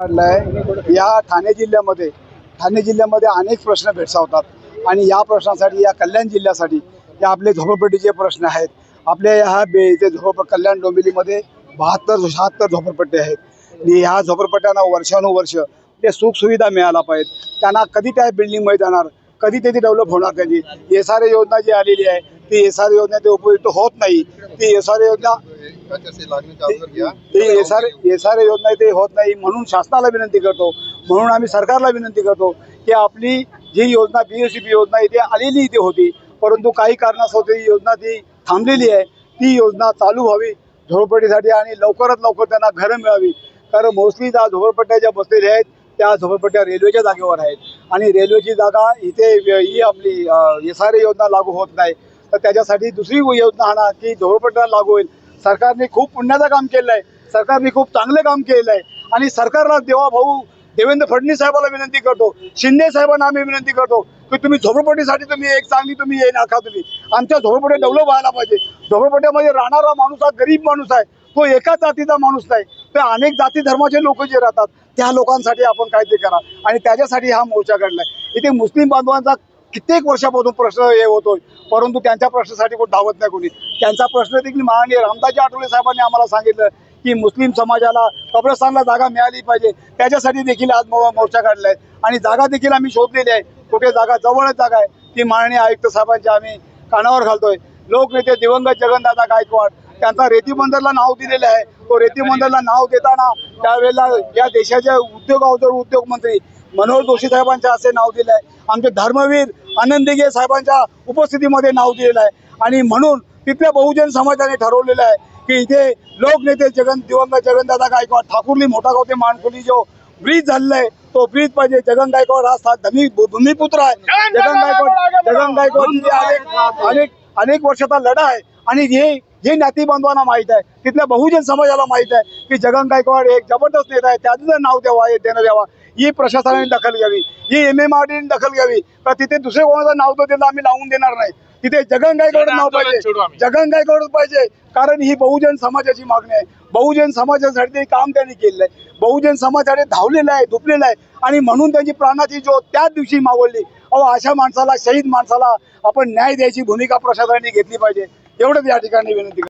या ठाणे जिल्ह्यामध्ये अनेक प्रश्न भेडसावतात आणि या प्रश्नासाठी या कल्याण जिल्ह्यासाठी या आपले झोपडपट्टीचे प्रश्न आहेत। आपल्या ह्या कल्याण डोंबिवलीमध्ये 72-76 झोपडपट्टी आहेत। ह्या झोपडपट्ट्यांना वर्षानुवर्ष ते सुख सुविधा मिळायला पाहिजेत। त्यांना कधी त्या बिल्डिंगमध्ये जाणार, कधी ते डेव्हलप होणार, त्याची SRA योजना जी आलेली आहे ती SRA योजना ते उपयुक्त होत नाही। ती SRA योजना SRA योजना ते होत नाही म्हणून शासनाला विनंती करतो, म्हणून आम्ही सरकारला विनंती करतो की आपली जी योजना BOCP योजना इथे आलेली इथे होती, परंतु काही कारणास्तव ती योजना ती थांबलेली आहे। ती योजना चालू व्हावी झोपडपट्टीसाठी आणि लवकरात लवकर त्यांना घरं मिळावी। कारण मोस्टली त्या झोपडपट्ट्या ज्या बसलेल्या आहेत त्या झोपडपट्ट्या रेल्वेच्या जागेवर आहेत आणि रेल्वेची जागा इथे ही आपली SRA योजना लागू होत नाही, तर त्याच्यासाठी दुसरी योजना आणा की झोपडपट्ट्याला लागू होईल। सरकारने खूप पुण्याचं काम केलं आहे, सरकारने खूप चांगलं काम केलं आहे आणि सरकारला देवेंद्र फडणवीस साहेबांना विनंती करतो, शिंदे साहेबांना आम्ही विनंती करतो की तुम्ही झोपडपट्टीसाठी एक चांगली हे नाका, तुम्ही आमच्या झोपडपट्ट्या डेव्हलप व्हायला पाहिजे। झोपडपट्ट्यामध्ये राहणारा माणूस हा गरीब माणूस आहे, तो एका जातीचा माणूस नाही, तर अनेक जाती धर्माचे लोक जे राहतात त्या लोकांसाठी आपण काहीतरी करा आणि त्याच्यासाठी हा मोर्चा काढलाय। इथे मुस्लिम बांधवांचा कित्येक वर्षापासून प्रश्न हे होतोय, परंतु त्यांच्या प्रश्नासाठी कोण धावत नाही कोणी। त्यांचा प्रश्न देखील माननीय रामदासजी आठवले साहेबांनी आम्हाला सांगितलं की मुस्लिम समाजाला कब्रस्तानला जागा मिळाली पाहिजे, त्याच्यासाठी देखील आज मोर्चा काढलाय आणि जागा देखील आम्ही शोधलेली आहे। कुठे जागा जवळच जागा आहे ती माननीय आयुक्त साहेबांच्या आम्ही कानावर घालतोय। लोकनेते दिवंगत जगनदादा गायकवाड त्यांचा रेती बंदरला नाव दिलेलं आहे, तो रेती बंदरला नाव देताना त्यावेळेला या देशाचे उद्योग मंत्री मनोहर जोशी साहेबांच्या असे नाव दिलं आहे, आमचे धर्मवीर आनंद दिघे साहेबांच्या उपस्थितीमध्ये नाव दिलेलं आहे आणि म्हणून तिथल्या बहुजन समाजाने ठरवलेलं आहे की इथे लोकनेते दिवंगत जगनदादा गायकवाड ठाकुर्ली मोठागाव ते मानखुली जो ब्रिज झालेला आहे तो ब्रिज पाहिजे। जगन गायकवाड हा भूमिपुत्र आहे। जगन गायकवाड अनेक वर्षाचा लढा आहे आणि हे नाती बांधवांना माहित आहे, तिथल्या बहुजन समाजाला माहित आहे की जगन गायकवाड एक जबरदस्त नेता आहे, त्याचं नाव देणं द्यावा। ही प्रशासनाने दखल घ्यावी, ही MMRDने दखल घ्यावी, तर तिथे दुसरे कोणाचं नाव तर त्यांना आम्ही लावून देणार नाही, तिथे जगन गायकवाड नाव पाहिजे, जगन गायकवाड पाहिजे। कारण ही बहुजन समाजाची मागणी आहे, बहुजन समाजासाठी ते काम त्यांनी केलेलं आहे, बहुजन समाजाने धावलेलं आहे, धुपलेलं आहे आणि म्हणून त्यांची प्राणाची ज्योत त्याच दिवशी मावळली। अशा माणसाला, शहीद माणसाला आपण न्याय द्यायची भूमिका प्रशासनाने घेतली पाहिजे, एवढंच या ठिकाणी विनंती।